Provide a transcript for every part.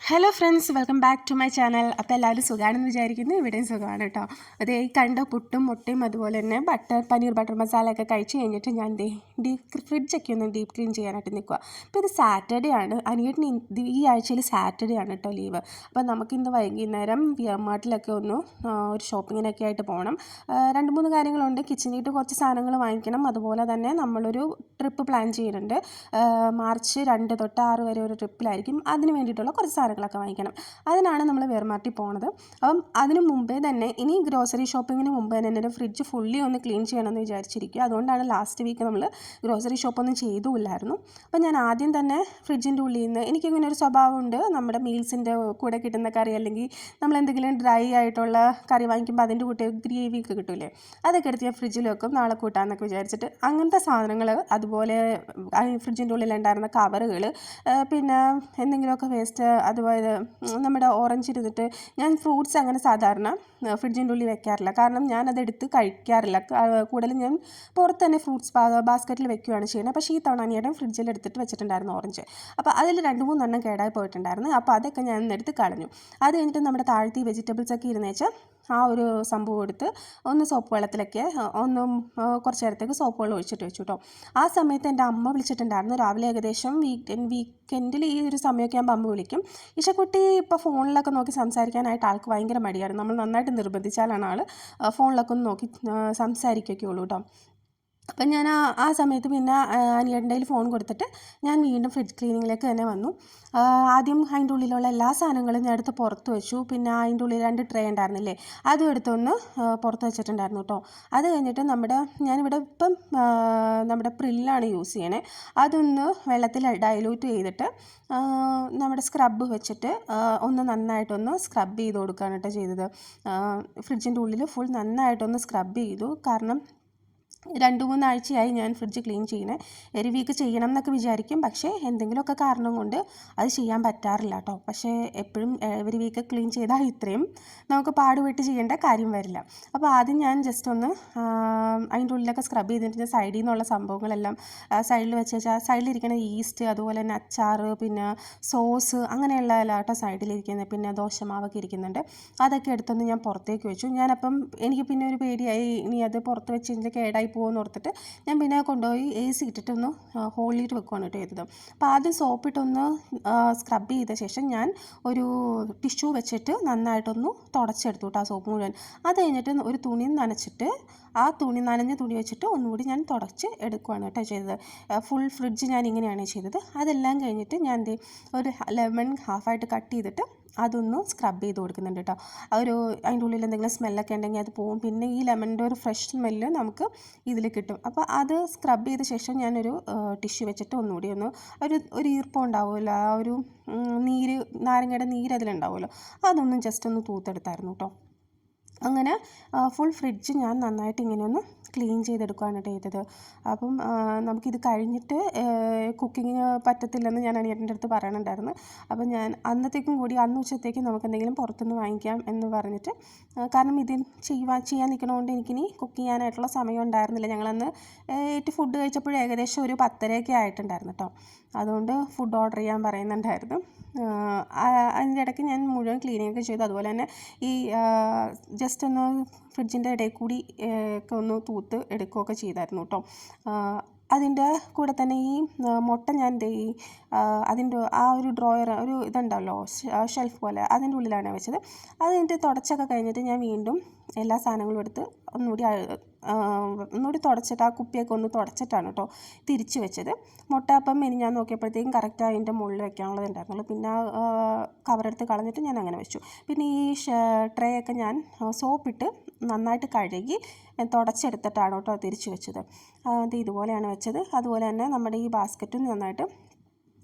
Hello friends, welcome back to my channel. അപ്പോൾ എല്ലാവരും സുഖമാണെന്ന് വിചാരിക്കുന്നു. ഇവിടെയും സുഖമാണ് കേട്ടോ. അതേ ഈ കണ്ട പുട്ടും മുട്ടയും അതുപോലെ തന്നെ പനീർ ബട്ടർ മസാല ഒക്കെ കഴിച്ച് കഴിഞ്ഞിട്ട് ഞാൻ ഫ്രിഡ്ജൊക്കെ ഒന്ന് ഡീപ്പ് ക്ലീൻ ചെയ്യാനായിട്ട് നിൽക്കുക. അപ്പോൾ ഇത് സാറ്റർഡേ ആണ്. അനിയേട്ടന് ഈ ആഴ്ചയിൽ സാറ്റർഡേ ആണ് കേട്ടോ ലീവ്. അപ്പോൾ നമുക്കിന്ന് വൈകുന്നേരം മാർട്ടിലൊക്കെ ഒന്ന് ഒരു ഷോപ്പിങ്ങിനൊക്കെ ആയിട്ട് പോകണം. 2-3 കാര്യങ്ങളുണ്ട്. കിച്ചണിട്ട് കുറച്ച് സാധനങ്ങൾ വാങ്ങിക്കണം. അതുപോലെ തന്നെ നമ്മളൊരു ട്രിപ്പ് പ്ലാൻ ചെയ്യുന്നുണ്ട്. മാർച്ച് 2 തൊട്ട് 6 വരെ ഒരു ട്രിപ്പിലായിരിക്കും. അതിന് വേണ്ടിയിട്ടുള്ള കുറച്ച് സാധനങ്ങളൊക്കെ വാങ്ങിക്കണം. അതിനാണ് നമ്മൾ വേർമാർട്ടിൽ പോകുന്നത്. അപ്പം അതിന് മുമ്പേ തന്നെ ഇനി ഗ്രോസറി ഷോപ്പിങ്ങിന് മുമ്പ് തന്നെ എൻ്റെ ഫ്രിഡ്ജ് ഫുള്ളി ഒന്ന് ക്ലീൻ ചെയ്യണമെന്ന് വിചാരിച്ചിരിക്കുക. അതുകൊണ്ടാണ് ലാസ്റ്റ് വീക്ക് നമ്മൾ ഗ്രോസറി ഷോപ്പൊന്നും ചെയ്തുമില്ലായിരുന്നു. അപ്പം ഞാൻ ആദ്യം തന്നെ ഫ്രിഡ്ജിൻ്റെ ഉള്ളിൽ നിന്ന് എനിക്കിങ്ങനെ ഒരു സ്വഭാവമുണ്ട്. നമ്മുടെ മീൽസിൻ്റെ കൂടെ കിട്ടുന്ന കറി അല്ലെങ്കിൽ നമ്മൾ എന്തെങ്കിലും ഡ്രൈ ആയിട്ടുള്ള കറി വാങ്ങിക്കുമ്പോൾ അതിൻ്റെ കൂടെ ഗ്രേവി ഒക്കെ കിട്ടില്ലേ, അതൊക്കെ എടുത്ത് ഞാൻ ഫ്രിഡ്ജിൽ വെക്കും നാളെ കൂട്ടാമെന്നൊക്കെ വിചാരിച്ചിട്ട്. അങ്ങനത്തെ സാധനങ്ങൾ, അതുപോലെ ഫ്രിഡ്ജിൻ്റെ ഉള്ളിലുണ്ടായിരുന്ന കവറുകൾ, പിന്നെ എന്തെങ്കിലുമൊക്കെ വേസ്റ്റ്, അതുപോലെ നമ്മുടെ ഓറഞ്ച് ഇരുന്നിട്ട് ഞാൻ ഫ്രൂട്ട്സ് അങ്ങനെ സാധാരണ ഫ്രിഡ്ജിൻ്റെ ഉള്ളിൽ വെക്കാറില്ല. കാരണം ഞാനതെടുത്ത് കഴിക്കാറില്ല. കൂടുതലും ഞാൻ പുറത്ത് തന്നെ ഫ്രൂട്ട്സ് ബാസ്ക്കറ്റിൽ വെക്കുകയാണ് ചെയ്യുന്നത്. പക്ഷേ ഈ തവണ അനിയേട്ടൻ ഫ്രിഡ്ജിൽ എടുത്തിട്ട് വെച്ചിട്ടുണ്ടായിരുന്നു ഓറഞ്ച്. അപ്പോൾ അതിൽ 2-3 എണ്ണം കേടായി പോയിട്ടുണ്ടായിരുന്നു. അപ്പോൾ അതൊക്കെ ഞാൻ എടുത്ത് കളഞ്ഞു. അത് കഴിഞ്ഞിട്ട് നമ്മുടെ താഴത്തെ വെജിറ്റബിൾസൊക്കെ ഇരുന്നേച്ച് ആ ഒരു സംഭവം എടുത്ത് ഒന്ന് സോപ്പ് വെള്ളത്തിലൊക്കെ കുറച്ച് നേരത്തേക്ക് സോപ്പ് വെള്ളം ഒഴിച്ചിട്ട് വെച്ചു കേട്ടോ. ആ സമയത്ത് എൻ്റെ അമ്മ വിളിച്ചിട്ടുണ്ടായിരുന്നു. രാവിലെ ഏകദേശം വീക്കെൻഡിൽ ഈ ഒരു സമയമൊക്കെ ആകുമ്പോൾ അമ്മ വിളിക്കും. ഇഷക്കുട്ടി ഇപ്പോൾ ഫോണിലൊക്കെ നോക്കി സംസാരിക്കാനായിട്ട് ആൾക്ക് ഭയങ്കര മടിയാണ്. നമ്മൾ നന്നായിട്ട് നിർബന്ധിച്ചാലാണ് ആൾ ഫോണിലൊക്കെ ഒന്ന് നോക്കി സംസാരിക്കുകയൊക്കെ ഉള്ളൂ കേട്ടോ. അപ്പം ഞാൻ ആ സമയത്ത് പിന്നെ അനിയേട്ടൻ്റെ കയ്യിൽ ഫോൺ കൊടുത്തിട്ട് ഞാൻ വീണ്ടും ഫ്രിഡ്ജ് ക്ലീനിങ്ങിലേക്ക് തന്നെ വന്നു. ആദ്യം അതിൻ്റെ ഉള്ളിലുള്ള എല്ലാ സാധനങ്ങളും ഞാൻ എടുത്ത് പുറത്ത് വെച്ചു. പിന്നെ അതിൻ്റെ ഉള്ളിൽ 2 ട്രേ ഉണ്ടായിരുന്നില്ലേ, അതും എടുത്തൊന്ന് പുറത്ത് വെച്ചിട്ടുണ്ടായിരുന്നു കേട്ടോ. അത് കഴിഞ്ഞിട്ട് ഞാനിവിടെ ഇപ്പം നമ്മുടെ പ്രില്ലാണ് യൂസ് ചെയ്യണേ. അതൊന്ന് വെള്ളത്തിൽ ഡൈലൂട്ട് ചെയ്തിട്ട് നമ്മുടെ സ്ക്രബ്ബ് വെച്ചിട്ട് ഒന്ന് നന്നായിട്ടൊന്ന് സ്ക്രബ് ചെയ്ത് കൊടുക്കുകയാണ് കേട്ടോ ചെയ്തത്. ഫ്രിഡ്ജിൻ്റെ ഉള്ളിൽ ഫുൾ നന്നായിട്ടൊന്ന് സ്ക്രബ് ചെയ്തു. കാരണം 2-3 ആഴ്ചയായി ഞാൻ ഫ്രിഡ്ജ് ക്ലീൻ ചെയ്യുന്നത്. ഒരു വീക്ക് ചെയ്യണം എന്നൊക്കെ വിചാരിക്കും, പക്ഷേ എന്തെങ്കിലുമൊക്കെ കാരണം കൊണ്ട് അത് ചെയ്യാൻ പറ്റാറില്ല കേട്ടോ. പക്ഷേ എപ്പോഴും ഒരു വീക്ക് ക്ലീൻ ചെയ്താൽ ഇത്രയും നമുക്ക് പാടുപെട്ട് ചെയ്യേണ്ട കാര്യം വരില്ല. അപ്പോൾ ആദ്യം ഞാൻ ജസ്റ്റ് ഒന്ന് അതിൻ്റെ ഉള്ളിലൊക്കെ സ്ക്രബ് ചെയ്തിട്ട് സൈഡിൽ നിന്നുള്ള സംഭവങ്ങളെല്ലാം സൈഡിൽ വെച്ചാൽ സൈഡിലിരിക്കുന്ന ഈസ്റ്റ്, അതുപോലെ തന്നെ അച്ചാർ, പിന്നെ സോസ്, അങ്ങനെയുള്ള കേട്ടോ സൈഡിലിരിക്കുന്നത്. പിന്നെ ദോശമാവൊക്കെ ഇരിക്കുന്നുണ്ട്. അതൊക്കെ എടുത്തൊന്ന് ഞാൻ പുറത്തേക്ക് വെച്ചു. ഞാനപ്പം എനിക്ക് പിന്നെ ഒരു പേടിയായി, ഇനി അത് പുറത്ത് വെച്ച് കഴിഞ്ഞാൽ കേടായി പോകുമെന്ന് ഓർത്തിട്ട് ഞാൻ പിന്നെ കൊണ്ടുപോയി AC ഇട്ടിട്ടൊന്ന് ഹോളിയിട്ട് വെക്കുകയാണ് കേട്ടോ ചെയ്തത്. അപ്പോൾ ആദ്യം സോപ്പിട്ടൊന്ന് സ്ക്രബ് ചെയ്ത ശേഷം ഞാൻ ഒരു ടിഷ്യൂ വെച്ചിട്ട് നന്നായിട്ടൊന്ന് തുടച്ചെടുത്തു കേട്ടോ ആ സോപ്പ് മുഴുവൻ. അത് കഴിഞ്ഞിട്ട് ഒരു തുണി നനച്ചിട്ട് നനഞ്ഞ തുണി വെച്ചിട്ട് ഒന്നുകൂടി ഞാൻ തുടച്ച് എടുക്കുകയാണ് കേട്ടോ ചെയ്തത്. ഫുൾ ഫ്രിഡ്ജ് ഞാൻ ഇങ്ങനെയാണ് ചെയ്തത്. അതെല്ലാം കഴിഞ്ഞിട്ട് ഞാൻ ഒരു ലെമൺ ഹാഫായിട്ട് കട്ട് ചെയ്തിട്ട് അതൊന്ന് സ്ക്രബ് ചെയ്ത് കൊടുക്കുന്നുണ്ട് കേട്ടോ. അതിൻ്റെ ഉള്ളിൽ എന്തെങ്കിലും സ്മെല്ലൊക്കെ ഉണ്ടെങ്കിൽ അത് പോവും. പിന്നെ ഈ ലെമണിൻ്റെ ഒരു ഫ്രഷ് സ്മെല്ല് നമുക്ക് ഇതിൽ കിട്ടും. അപ്പോൾ അത് സ്ക്രബ് ചെയ്ത ശേഷം ഞാനൊരു ടിഷ്യൂ വെച്ചിട്ട് ഒന്നുകൂടി ഒരു ഈർപ്പം ഉണ്ടാവുമല്ലോ, ആ ഒരു നാരങ്ങയുടെ നീര് അതിലുണ്ടാവുമല്ലോ, അതൊന്നും ജസ്റ്റ് ഒന്ന് തൂത്തെടുത്തായിരുന്നു കേട്ടോ. അങ്ങനെ ഫുൾ ഫ്രിഡ്ജ് ഞാൻ നന്നായിട്ട് ഇങ്ങനെ ഒന്ന് ക്ലീൻ ചെയ്തെടുക്കുകയാണ് ചെയ്തത്. അപ്പം നമുക്കിത് കഴിഞ്ഞിട്ട് കുക്കിങ്ങിന് പറ്റത്തില്ലെന്ന് ഞാൻ അനിയത്തിൻ്റെ അടുത്ത് പറയണുണ്ടായിരുന്നു. അപ്പം ഞാൻ അന്നത്തേക്കും കൂടി അന്ന് ഉച്ചത്തേക്കും നമുക്ക് എന്തെങ്കിലും പുറത്തുനിന്ന് വാങ്ങിക്കാം എന്ന് പറഞ്ഞിട്ട്, കാരണം ഇത് ചെയ്യാൻ നിൽക്കണതുകൊണ്ട് എനിക്കിനി കുക്ക് ചെയ്യാനായിട്ടുള്ള സമയം ഉണ്ടായിരുന്നില്ല. ഞങ്ങളന്ന് ഫുഡ് കഴിച്ചപ്പോഴും ഏകദേശം ഒരു 10:30 ആയിട്ടുണ്ടായിരുന്നു കേട്ടോ. അതുകൊണ്ട് ഫുഡ് ഓർഡർ ചെയ്യാൻ പറയുന്നുണ്ടായിരുന്നു. അതിൻ്റെ ഇടയ്ക്ക് ഞാൻ മുഴുവൻ ക്ലീനിങ് ഒക്കെ ചെയ്തു. അതുപോലെ തന്നെ ഈ ജസ്റ്റ് ഒന്ന് ഫ്രിഡ്ജിൻ്റെ ഇടയിൽ കൂടി ഒക്കെ ഒന്ന് തൂത്ത് എടുക്കുകയൊക്കെ ചെയ്തായിരുന്നു കേട്ടോ. അതിൻ്റെ കൂടെ തന്നെ ഈ മുട്ട ഞാൻ അതിൻ്റെ ആ ഒരു ഡ്രോയർ, ഒരു ഇതുണ്ടല്ലോ ഷെൽഫ് പോലെ, അതിൻ്റെ ഉള്ളിലാണ് വെച്ചത്. അത് കഴിഞ്ഞിട്ട് തുടച്ചൊക്കെ കഴിഞ്ഞിട്ട് ഞാൻ വീണ്ടും എല്ലാ സാധനങ്ങളും എടുത്ത് ഒന്നുകൂടി തുടച്ചിട്ട് ആ കുപ്പിയൊക്കെ ഒന്ന് തുടച്ചിട്ടാണ് കേട്ടോ തിരിച്ച് വെച്ചത്. മുട്ട അപ്പം ഞാൻ നോക്കിയപ്പോഴത്തേക്കും കറക്റ്റ് അതിൻ്റെ മുകളിൽ വെക്കാനുള്ളത് ഉണ്ടായിരുന്നുള്ളൂ. പിന്നെ കവറെടുത്ത് കളഞ്ഞിട്ട് ഞാൻ അങ്ങനെ വെച്ചു. പിന്നെ ഈ ട്രേ ഒക്കെ ഞാൻ സോപ്പിട്ട് നന്നായിട്ട് കഴുകി തുടച്ചെടുത്തിട്ടാണ് കേട്ടോ തിരിച്ച് വെച്ചത്. അത് ഇതുപോലെയാണ് വെച്ചത്. അതുപോലെ തന്നെ നമ്മുടെ ഈ ബാസ്ക്കറ്റും നന്നായിട്ട്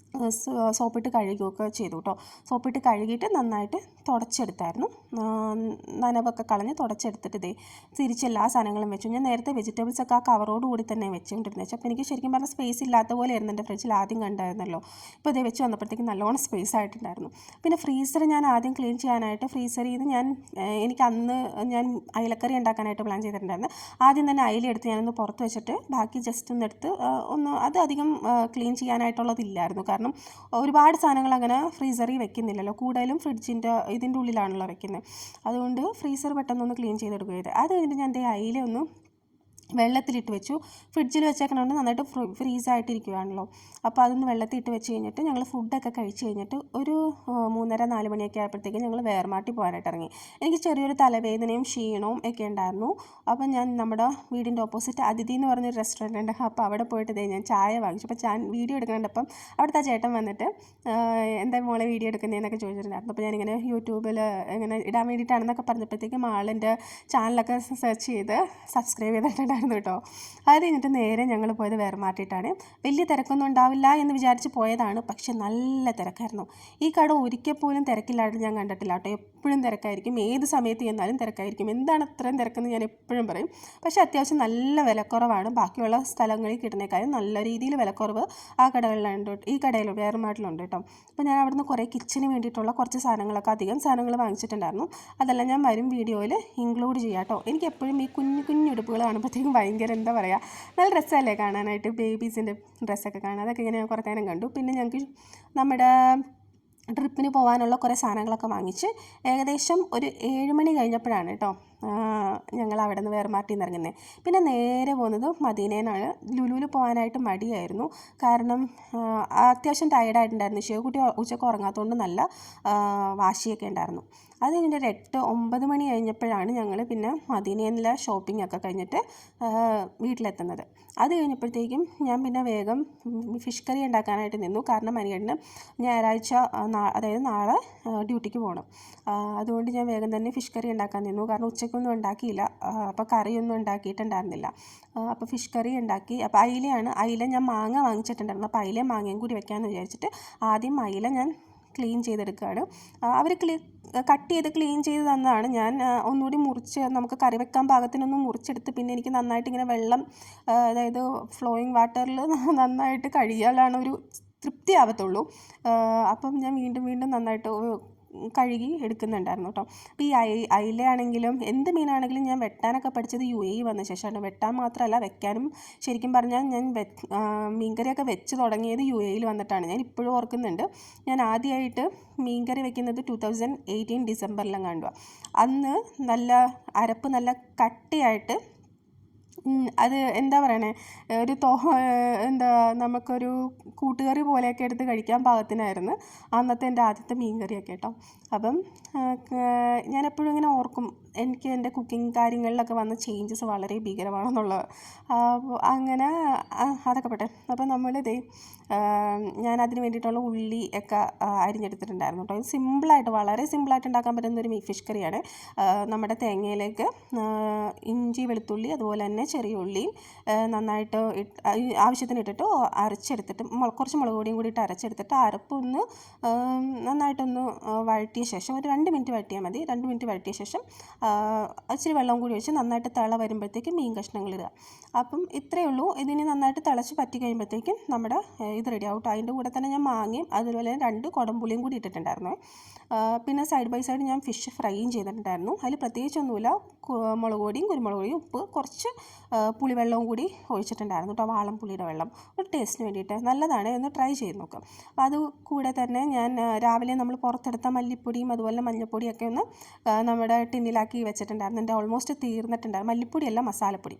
സോപ്പിട്ട് കഴുകുകയൊക്കെ ചെയ്തു കേട്ടോ. സോപ്പിട്ട് കഴുകിയിട്ട് നന്നായിട്ട് തുടച്ചെടുത്തായിരുന്നു. നനവൊക്കെ കളഞ്ഞ് തുടച്ചെടുത്തിട്ട് തിരിച്ച് എല്ലാ സാധനങ്ങളും വെച്ചു. ഞാൻ നേരത്തെ വെജിറ്റബിൾസൊക്കെ ആ കവറോട് കൂടി തന്നെ വെച്ചുകൊണ്ടിരുന്നത്. അപ്പോൾ എനിക്ക് ശരിക്കും പറഞ്ഞാൽ സ്പേസ് ഇല്ലാത്ത പോലെയായിരുന്നു എൻ്റെ ഫ്രിഡ്ജിൽ ആദ്യം കണ്ടായിരുന്നല്ലോ. ഇപ്പോൾ ഇതേ വെച്ച് വന്നപ്പോഴത്തേക്കും നല്ലോണം സ്പേസ് ആയിട്ടുണ്ടായിരുന്നു. പിന്നെ ഫ്രീസർ ഞാൻ ആദ്യം ക്ലീൻ ചെയ്യാനായിട്ട് ഫ്രീസറിൽ നിന്ന് എനിക്ക് അന്ന് ഞാൻ അയലക്കറി ഉണ്ടാക്കാനായിട്ട് പ്ലാൻ ചെയ്തിട്ടുണ്ടായിരുന്നു. ആദ്യം തന്നെ അയില എടുത്ത് ഞാനൊന്ന് പുറത്ത് വെച്ചിട്ട് ബാക്കി ജസ്റ്റ് ഒന്നെടുത്ത് അത് അധികം ക്ലീൻ ചെയ്യാനായിട്ടുള്ളതില്ലായിരുന്നു. കാരണം ഒരുപാട് സാധനങ്ങൾ അങ്ങനെ ഫ്രീസറിൽ വെക്കുന്നില്ലല്ലോ, കൂടുതലും ഇതിൻ്റെ ഉള്ളിലാണല്ലോ വെക്കുന്നത്. അതുകൊണ്ട് ഫ്രീസർ പെട്ടെന്നൊന്ന് ക്ലീൻ ചെയ്തെടുക്കുകയത്. അത് കഴിഞ്ഞിട്ട് ഞാൻ അയില ഒന്ന് വെള്ളത്തിലിട്ട് വെച്ചു. ഫ്രിഡ്ജിൽ വെച്ചേക്കണോണ്ട് നന്നായിട്ട് ഫ്രീസായിട്ടിരിക്കുകയാണല്ലോ. അപ്പോൾ അതൊന്ന് വെള്ളത്തിലിട്ട് വെച്ച് കഴിഞ്ഞിട്ട് ഞങ്ങൾ ഫുഡൊക്കെ കഴിച്ച് കഴിഞ്ഞിട്ട് ഒരു 3:30-4 മണിയൊക്കെ ആയപ്പോഴത്തേക്കും ഞങ്ങൾ വേർമാട്ടി പോകാനായിട്ട് ഇറങ്ങി. എനിക്ക് ചെറിയൊരു തലവേദനയും ക്ഷീണവും ഒക്കെ ഉണ്ടായിരുന്നു. അപ്പോൾ ഞാൻ നമ്മുടെ വീടിൻ്റെ ഓപ്പോസിറ്റ് അതിഥി എന്ന് പറഞ്ഞൊരു റെസ്റ്റോറൻറ്റ് ഉണ്ട്. അപ്പോൾ അവിടെ പോയിട്ട് ഞാൻ ചായ വാങ്ങിച്ചു. അപ്പോൾ ഞാൻ വീഡിയോ എടുക്കുന്നുണ്ട്. അപ്പം അവിടുത്തെ ആ ചേട്ടൻ വന്നിട്ട് എന്താ മോളെ വീഡിയോ എടുക്കുന്നതെന്നൊക്കെ ചോദിച്ചിട്ടുണ്ടായിരുന്നു. അപ്പോൾ ഞാനിങ്ങനെ യൂട്യൂബിൽ ഇങ്ങനെ ഇടാൻ വേണ്ടിയിട്ടാണെന്നൊക്കെ പറഞ്ഞപ്പോഴത്തേക്കും ആളിൻ്റെ ചാനലൊക്കെ സെർച്ച് ചെയ്ത് സബ്സ്ക്രൈബ് ചെയ്തിട്ടുണ്ടായിരുന്നു കേട്ടോ. അത് കഴിഞ്ഞിട്ട് നേരെ ഞങ്ങൾ പോയത് വേർമാറ്റിയിട്ടാണ്. വലിയ തിരക്കൊന്നും ഉണ്ടാവില്ല എന്ന് വിചാരിച്ച് പോയതാണ്, പക്ഷെ നല്ല തിരക്കായിരുന്നു. ഈ കട ഒരിക്കൽ പോലും തിരക്കില്ലാണ്ട് ഞാൻ കണ്ടിട്ടില്ല കേട്ടോ. എപ്പോഴും തിരക്കായിരിക്കും, ഏത് സമയത്ത് ചെന്നാലും തിരക്കായിരിക്കും. എന്താണ് അത്രയും തിരക്കെന്ന് ഞാൻ എപ്പോഴും പറയും. പക്ഷേ അത്യാവശ്യം നല്ല വിലക്കുറവാണ്. ബാക്കിയുള്ള സ്ഥലങ്ങളിൽ കിട്ടുന്നേക്കാളും നല്ല രീതിയിൽ വിലക്കുറവ് ആ കടകളിലുണ്ട്, ഈ കടയിൽ വേർമാറ്റിലുണ്ട് കേട്ടോ. അപ്പോൾ ഞാൻ അവിടുന്ന് കുറേ കിച്ചന് വേണ്ടിയിട്ടുള്ള കുറച്ച് സാധനങ്ങളൊക്കെ അധികം സാധനങ്ങൾ വാങ്ങിച്ചിട്ടുണ്ടായിരുന്നു. അതെല്ലാം ഞാൻ വരും വീഡിയോയിൽ ഇൻക്ലൂഡ് ചെയ്യാം കേട്ടോ. എനിക്ക് എപ്പോഴും ഈ കുഞ്ഞു ഉടുപ്പുകൾ കാണുമ്പോഴത്തേക്കും ഭയങ്കര എന്താ പറയുക, നല്ല രസമല്ലേ കാണാനായിട്ട്, ബേബീസിൻ്റെ ഡ്രസ്സൊക്കെ കാണാൻ. അതൊക്കെ ഇങ്ങനെ കുറേ നേരം കണ്ടു. പിന്നെ ഞങ്ങൾക്ക് നമ്മുടെ ട്രിപ്പിന് പോകാനുള്ള കുറേ സാധനങ്ങളൊക്കെ വാങ്ങിച്ച് ഏകദേശം ഒരു 7 മണി കഴിഞ്ഞപ്പോഴാണ് കേട്ടോ ഞങ്ങൾ അവിടെ നിന്ന് വേർമാറ്റിൽ നിന്ന് ഇറങ്ങുന്നത്. പിന്നെ നേരെ പോകുന്നത് മദീനയിലാണ്. ലുലുവിൽ പോകാനായിട്ട് മടിയായിരുന്നു. കാരണം അത്യാവശ്യം ടയർഡായിട്ടുണ്ടായിരുന്നു. ശിവകുട്ടി ഉച്ചയ്ക്ക് ഉറങ്ങാത്തതുകൊണ്ട് നല്ല വാശിയൊക്കെ ഉണ്ടായിരുന്നു. അത് കഴിഞ്ഞിട്ട് ഒരു 8-9 മണി കഴിഞ്ഞപ്പോഴാണ് ഞങ്ങൾ പിന്നെ മദീനയിലെ ഷോപ്പിംഗ് ഒക്കെ കഴിഞ്ഞിട്ട് വീട്ടിലെത്തുന്നത്. അത് കഴിഞ്ഞപ്പോഴത്തേക്കും ഞാൻ പിന്നെ വേഗം ഫിഷ് കറി ഉണ്ടാക്കാനായിട്ട് നിന്നു. കാരണം മനിയേട്ടന് ഞായറാഴ്ച അതായത് നാളെ ഡ്യൂട്ടിക്ക് പോകണം. അതുകൊണ്ട് ഞാൻ വേഗം തന്നെ ഫിഷ് കറി ഉണ്ടാക്കാൻ നിന്നു. കാരണം ഉച്ചയ്ക്കൊന്നും ഉണ്ടാക്കിയില്ല, അപ്പോൾ കറിയൊന്നും ഉണ്ടാക്കിയിട്ടുണ്ടായിരുന്നില്ല. അപ്പോൾ ഫിഷ് കറി ഉണ്ടാക്കി. അപ്പോൾ അയില ഞാൻ മാങ്ങ വാങ്ങിച്ചിട്ടുണ്ടായിരുന്നു. അപ്പോൾ അയിലയും മാങ്ങയും കൂടി വെക്കാമെന്ന് വിചാരിച്ചിട്ട് ആദ്യം അയില ഞാൻ ക്ലീൻ ചെയ്തെടുക്കുകയാണ്. അവർ കട്ട് ചെയ്ത് ക്ലീൻ ചെയ്ത് തന്നതാണ്. ഞാൻ ഒന്നുകൂടി മുറിച്ച് നമുക്ക് കറി വെക്കാൻ പാകത്തിനൊന്നും മുറിച്ചെടുത്ത് പിന്നെ എനിക്ക് നന്നായിട്ട് ഇങ്ങനെ വെള്ളം, അതായത് ഫ്ലോയിങ് വാട്ടറിൽ നന്നായിട്ട് കഴുകിയാലാണ് ഒരു തൃപ്തി ആവത്തുള്ളൂ. അപ്പം ഞാൻ വീണ്ടും നന്നായിട്ട് കഴുകി എടുക്കുന്നുണ്ടായിരുന്നു കേട്ടോ. അപ്പോൾ ഈ അയിലയാണെങ്കിലും എന്ത് മീനാണെങ്കിലും ഞാൻ വെട്ടാനൊക്കെ പഠിച്ചത് UAE വന്ന ശേഷമാണ്. വെട്ടാൻ മാത്രമല്ല വെക്കാനും. ശരിക്കും പറഞ്ഞാൽ ഞാൻ മീൻകറിയൊക്കെ വെച്ച് തുടങ്ങിയത് UAE വന്നിട്ടാണ്. ഞാൻ ഇപ്പോഴും ഓർക്കുന്നുണ്ട്. ഞാൻ ആദ്യമായിട്ട് മീൻകറി വെക്കുന്നത് 2018 ഡിസംബറിലും കണ്ടുവാ. അന്ന് നല്ല അരപ്പ് നല്ല കട്ടിയായിട്ട്, അത് എന്താ പറയണേ, എന്താ നമുക്കൊരു കൂട്ടുകറി പോലെയൊക്കെ എടുത്ത് കഴിക്കാൻ പാകത്തിനായിരുന്നു അന്നത്തെ എൻ്റെ ആദ്യത്തെ മീൻ കറിയൊക്കെ കേട്ടോ. അപ്പം ഞാനെപ്പോഴും ഇങ്ങനെ ഓർക്കും, എനിക്ക് എൻ്റെ കുക്കിംഗ് കാര്യങ്ങളിലൊക്കെ വന്ന ചേഞ്ചസ് വളരെ ഭീകരമാണെന്നുള്ളത്. അങ്ങനെ അതൊക്കെ പോട്ടെ. അപ്പോൾ ഞാൻ അതിന് വേണ്ടിയിട്ടുള്ള ഉള്ളി ഒക്കെ അരിഞ്ഞെടുത്തിട്ടുണ്ടായിരുന്നു കേട്ടോ. ഇത് സിമ്പിളായിട്ട്, വളരെ സിമ്പിളായിട്ട് ഉണ്ടാക്കാൻ പറ്റുന്നൊരു ഫിഷ് കറിയാണ്. നമ്മുടെ തേങ്ങയിലേക്ക് ഇഞ്ചി വെളുത്തുള്ളി അതുപോലെ തന്നെ ചെറിയ ഉള്ളിയും നന്നായിട്ട് ആവശ്യത്തിന് ഇട്ടിട്ട് അരച്ചെടുത്തിട്ട് കുറച്ച് മുളക് പൊടിയും കൂടി ഇട്ട് അരച്ചെടുത്തിട്ട് അരപ്പൊന്ന് നന്നായിട്ടൊന്ന് വഴറ്റിയ ശേഷം ഒരു 2 മിനിറ്റ് വഴറ്റിയാൽ മതി. 2 മിനിറ്റ് വഴറ്റിയ ശേഷം ഇച്ചിരി വെള്ളം കൂടി ഒഴിച്ച് നന്നായിട്ട് തിള വരുമ്പോഴത്തേക്കും മീൻ കഷ്ണങ്ങൾ ഇടുക. അപ്പം ഇത്രയേ ഉള്ളൂ. ഇതിന് നന്നായിട്ട് തിളച്ച് പറ്റി കഴിയുമ്പോഴത്തേക്കും നമ്മുടെ ഇത് റെഡി ആവും. അതിൻ്റെ കൂടെ തന്നെ ഞാൻ മാങ്ങയും അതുപോലെ 2 കുടംപുളിയും കൂടി ഇട്ടിട്ടുണ്ടായിരുന്നു. പിന്നെ സൈഡ് ബൈ സൈഡ് ഞാൻ ഫിഷ് ഫ്രൈയും ചെയ്തിട്ടുണ്ടായിരുന്നു. അതിൽ പ്രത്യേകിച്ചൊന്നുമില്ല, മുളക് പൊടിയും കുരുമുളക് പൊടിയും ഉപ്പ് കുറച്ച് പുളിവെള്ളവും കൂടി ഒഴിച്ചിട്ടുണ്ടായിരുന്നു കേട്ടോ. വാളം പുളിയുടെ വെള്ളം ഒരു ടേസ്റ്റിന് വേണ്ടിയിട്ട് നല്ലതാണ്, ഒന്ന് ട്രൈ ചെയ്ത് നോക്കാം. അപ്പോൾ അത് കൂടെ തന്നെ ഞാൻ രാവിലെ നമ്മൾ പുറത്തെടുത്ത മല്ലിപ്പൊടിയും അതുപോലെ മഞ്ഞൾപ്പൊടിയൊക്കെ ഒന്ന് നമ്മുടെ ടിന്നിലാക്കി വെച്ചിട്ടുണ്ടായിരുന്നു. എൻ്റെ ഓൾമോസ്റ്റ് തീർന്നിട്ടുണ്ടായിരുന്നു. മല്ലിപ്പൊടിയല്ല, മസാലപ്പൊടി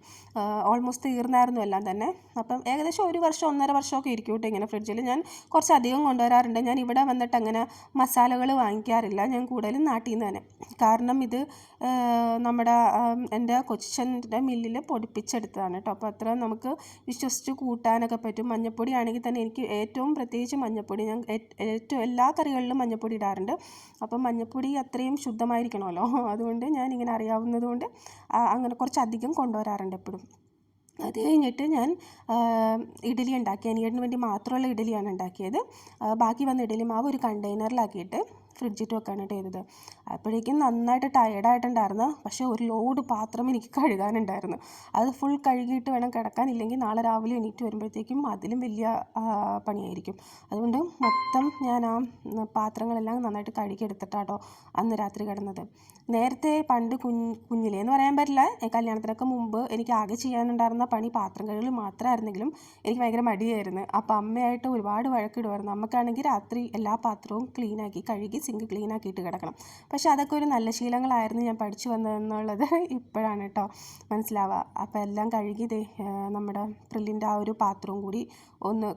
ഓൾമോസ്റ്റ് തീർന്നായിരുന്നു എല്ലാം തന്നെ. അപ്പം ഏകദേശം 1 വർഷം 1.5 വർഷമൊക്കെ ഇരിക്കും കേട്ടോ ഇങ്ങനെ ഫ്രിഡ്ജിൽ. ഞാൻ കുറച്ചധികം കൊണ്ടുവരാറുണ്ട്. ഞാൻ ഇവിടെ വന്നിട്ട് അങ്ങനെ മസാലകൾ വാങ്ങിക്കാറില്ല. ഞാൻ കൂടുതലും നാട്ടിൽ നിന്ന് തന്നെ. കാരണം ഇത് നമ്മുടെ എൻ്റെ കൊച്ചൻ്റെ മില്ലിൽ പൊടിപ്പിച്ചെടുത്തതാണ് കേട്ടോ. അപ്പോൾ അത്ര നമുക്ക് വിശ്വസിച്ച് കൂട്ടാനൊക്കെ പറ്റും. മഞ്ഞൾപ്പൊടി ആണെങ്കിൽ തന്നെ എനിക്ക് ഏറ്റവും പ്രത്യേകിച്ച് മഞ്ഞൾപ്പൊടി, ഞാൻ ഏറ്റവും എല്ലാ കറികളിലും മഞ്ഞൾപ്പൊടി ഇടാറുണ്ട്. അപ്പം മഞ്ഞൾപ്പൊടി അത്രയും ശുദ്ധമായിരിക്കണമല്ലോ. അതുകൊണ്ട് ഞാനിങ്ങനെ അറിയാവുന്നത് കൊണ്ട് അങ്ങനെ കുറച്ചധികം കൊണ്ടുവരാറുണ്ട് എപ്പോഴും. അത് കഴിഞ്ഞിട്ട് ഞാൻ ഇഡ്ഡലി ഉണ്ടാക്കി. അനിയേട്ടന് വേണ്ടി മാത്രമുള്ള ഇഡ്ഡലിയാണ് ഉണ്ടാക്കിയത്. ബാക്കി വന്ന ഇഡ്ഡലി മാവ് ഒരു കണ്ടെയ്നറിലാക്കിയിട്ട് ഫ്രിഡ്ജിട്ട് വെക്കാനായിട്ട് ചെയ്തത്. അപ്പോഴേക്കും നന്നായിട്ട് ടയേർഡായിട്ടുണ്ടായിരുന്നു. പക്ഷേ ഒരു ലോഡ് പാത്രം എനിക്ക് കഴുകാനുണ്ടായിരുന്നു. അത് ഫുൾ കഴുകിയിട്ട് വേണം കിടക്കാൻ, ഇല്ലെങ്കിൽ നാളെ രാവിലെ എണീറ്റ് വരുമ്പോഴത്തേക്കും അതിലും വലിയ പണിയായിരിക്കും. അതുകൊണ്ട് മൊത്തം ഞാൻ ആ പാത്രങ്ങളെല്ലാം നന്നായിട്ട് കഴുകിയെടുത്തിട്ടാട്ടോ അന്ന് രാത്രി കിടന്നത്. നേരത്തെ പണ്ട് കുഞ്ഞിലേന്ന് പറയാൻ പറ്റില്ല, കല്യാണത്തിനൊക്കെ മുമ്പ് എനിക്ക് ആകെ ചെയ്യാനുണ്ടായിരുന്ന പണി പാത്രം കഴുകൽ മാത്രമായിരുന്നെങ്കിലും എനിക്ക് ഭയങ്കര മടിയായിരുന്നു. അപ്പോൾ അമ്മയായിട്ട് ഒരുപാട് വഴക്കിടുമായിരുന്നു. അമ്മക്കാണെങ്കിൽ രാത്രി എല്ലാ പാത്രവും ക്ലീനാക്കി കഴുകി സിങ്ക് ക്ലീനാക്കിയിട്ട് കിടക്കണം. പക്ഷെ അതൊക്കെ ഒരു നല്ല ശീലങ്ങളായിരുന്നു ഞാൻ പഠിച്ചു വന്നതെന്നുള്ളത് ഇപ്പോഴാണ് കേട്ടോ മനസ്സിലാവുക. അപ്പോൾ എല്ലാം കഴുകി നമ്മുടെ പ്രില്ലിൻ്റെ ആ ഒരു പാത്രവും കൂടി ഒന്ന്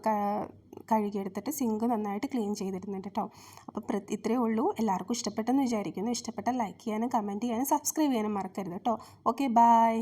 കഴുകിയെടുത്തിട്ട് സിങ്ക് നന്നായിട്ട് ക്ലീൻ ചെയ്തിരുന്നുണ്ട് കേട്ടോ. അപ്പോൾ ഇത്രയേ ഉള്ളൂ. എല്ലാവർക്കും ഇഷ്ടപ്പെട്ടെന്ന് വിചാരിക്കുന്നു. ഇഷ്ടപ്പെട്ടാൽ ലൈക്ക് ചെയ്യാനും കമൻറ്റ് ചെയ്യാനും സബ്സ്ക്രൈബ് ചെയ്യാനും മറക്കരുത് കേട്ടോ. Okay, by.